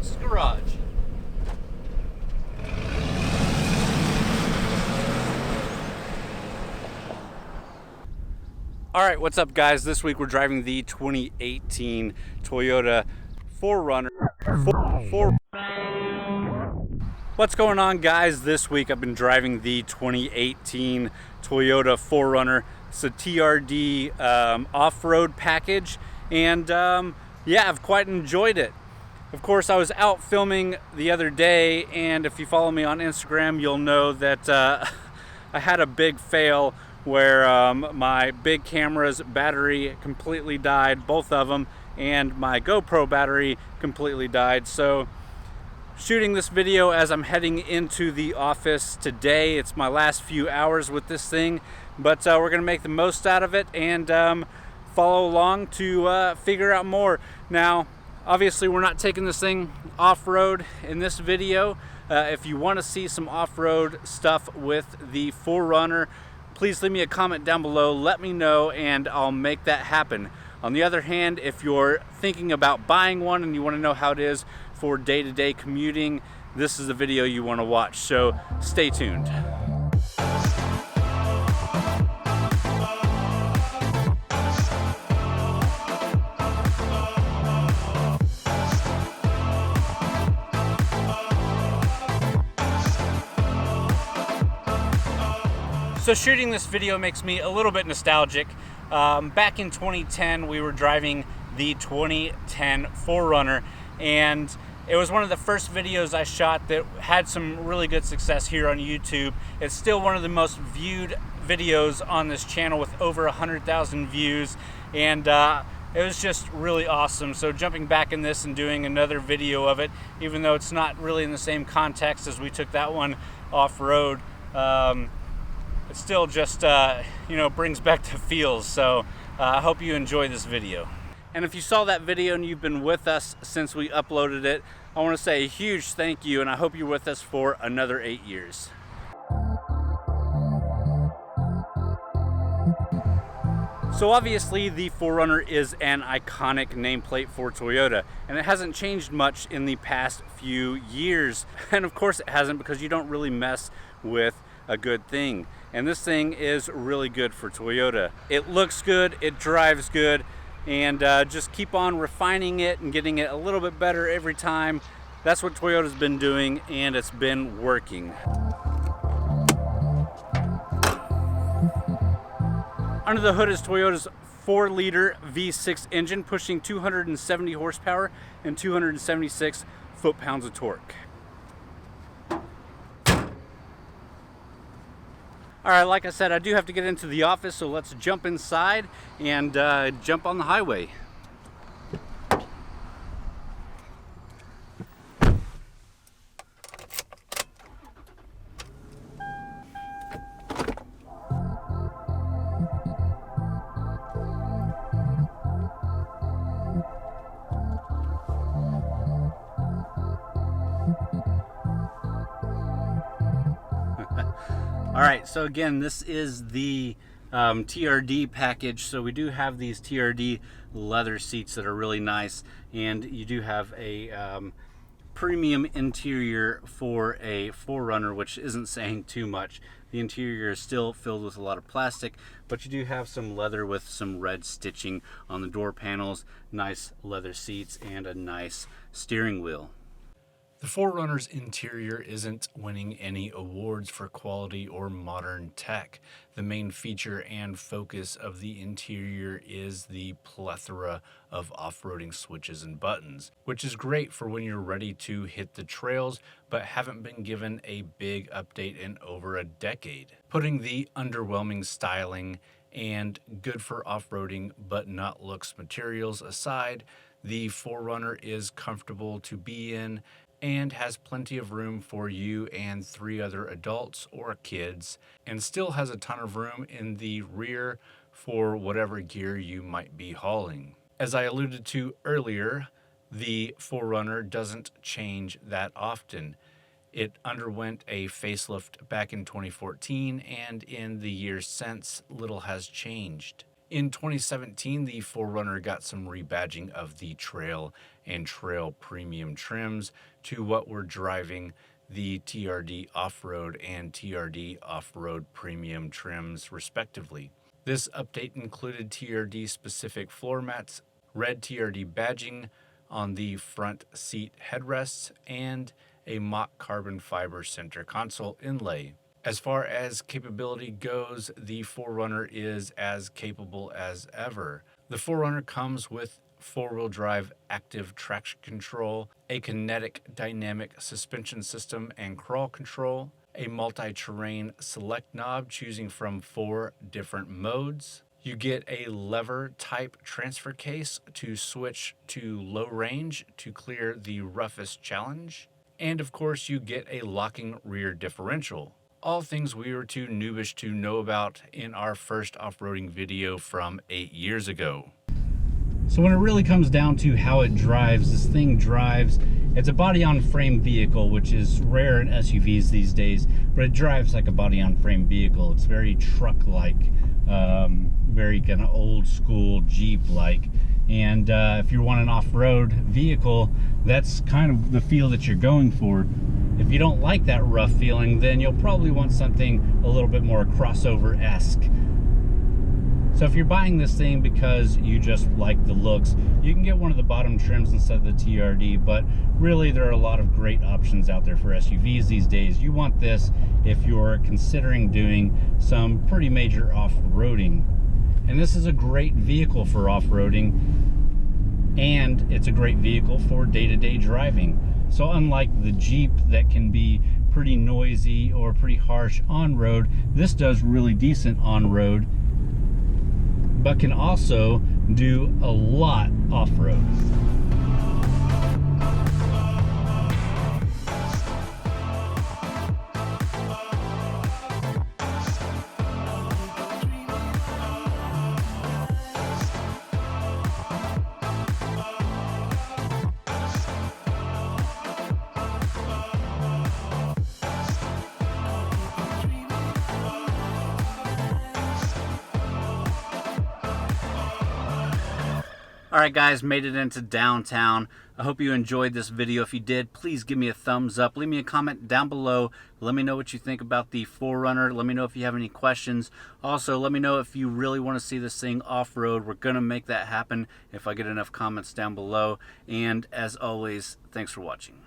Texas garage. All right, what's up guys? This week we're driving the 2018 Toyota 4Runner. What's going on guys? This week I've been driving the 2018 Toyota 4Runner. It's a TRD off-road package, and yeah, I've quite enjoyed it. Of course, I was out filming the other day, and if you follow me on Instagram, you'll know that I had a big fail where my big camera's battery completely died, both of them, and my GoPro battery completely died. So shooting this video as I'm heading into the office today. It's my last few hours with this thing, but we're gonna make the most out of it and follow along to figure out more. Now, obviously we're not taking this thing off-road in this video. If you want to see some off-road stuff with the 4Runner, please leave me a comment down below, let me know, and I'll make that happen. On the other hand, if you're thinking about buying one and you want to know how it is for day-to-day commuting, this is the video you want to watch, so stay tuned. So shooting this video makes me a little bit nostalgic. Back in 2010, we were driving the 2010 4Runner, and it was one of the first videos I shot that had some really good success here on YouTube. It's still one of the most viewed videos on this channel with over 100,000 views, and it was just really awesome. So jumping back in this and doing another video of it, even though it's not really in the same context as we took that one off-road, it still just you know, brings back the feels. So I hope you enjoy this video. And if you saw that video and you've been with us since we uploaded it, I want to say a huge thank you, and I hope you're with us for another 8 years. So obviously the 4Runner is an iconic nameplate for Toyota, and it hasn't changed much in the past few years. And of course it hasn't, because you don't really mess with a good thing. And this thing is really good for Toyota. It looks good, it drives good, and just keep on refining it and getting it a little bit better every time. That's what Toyota's been doing, and it's been working. Under the hood is Toyota's 4-liter V6 engine, pushing 270 horsepower and 276 foot-pounds of torque. All right, like I said, I do have to get into the office, so let's jump inside and jump on the highway. All right, so again, this is the TRD package. So we do have these TRD leather seats that are really nice, and you do have a premium interior for a 4Runner, which isn't saying too much. The interior is still filled with a lot of plastic, but you do have some leather with some red stitching on the door panels, nice leather seats, and a nice steering wheel. The 4Runner's interior isn't winning any awards for quality or modern tech. The main feature and focus of the interior is the plethora of off-roading switches and buttons, which is great for when you're ready to hit the trails but haven't been given a big update in over a decade. Putting the underwhelming styling and good for off-roading but not looks materials aside, the 4Runner is comfortable to be in and has plenty of room for you and 3 other adults or kids, and still has a ton of room in the rear for whatever gear you might be hauling. As I alluded to earlier, the 4Runner doesn't change that often. It underwent a facelift back in 2014, and in the years since, little has changed. In 2017, the 4Runner got some rebadging of the Trail and Trail Premium trims to what we're driving the TRD Off-Road and TRD Off-Road Premium trims respectively. This update included TRD specific floor mats, red TRD badging on the front seat headrests, and a mock carbon fiber center console inlay. As far as capability goes, the 4Runner is as capable as ever. The 4Runner comes with four-wheel drive active traction control, a kinetic dynamic suspension system and crawl control, a multi-terrain select knob choosing from 4 different modes. You get a lever type transfer case to switch to low range to clear the roughest challenge. And of course you get a locking rear differential. All things we were too noobish to know about in our first off-roading video from 8 years ago. So when it really comes down to how it drives, this thing drives, it's a body-on-frame vehicle, which is rare in SUVs these days, but it drives like a body-on-frame vehicle. It's very truck-like, very kind of old-school Jeep-like. And if you want an off-road vehicle, that's kind of the feel that you're going for. If you don't like that rough feeling, then you'll probably want something a little bit more crossover-esque. So if you're buying this thing because you just like the looks, you can get one of the bottom trims instead of the TRD, but really there are a lot of great options out there for SUVs these days. You want this if you're considering doing some pretty major off-roading. And this is a great vehicle for off-roading, and it's a great vehicle for day-to-day driving. So unlike the Jeep that can be pretty noisy or pretty harsh on-road, this does really decent on-road, but can also do a lot off-road. Alright guys, made it into downtown. I hope you enjoyed this video. If you did, please give me a thumbs up. Leave me a comment down below. Let me know what you think about the 4Runner. Let me know if you have any questions. Also, let me know if you really want to see this thing off-road. We're going to make that happen if I get enough comments down below. And as always, thanks for watching.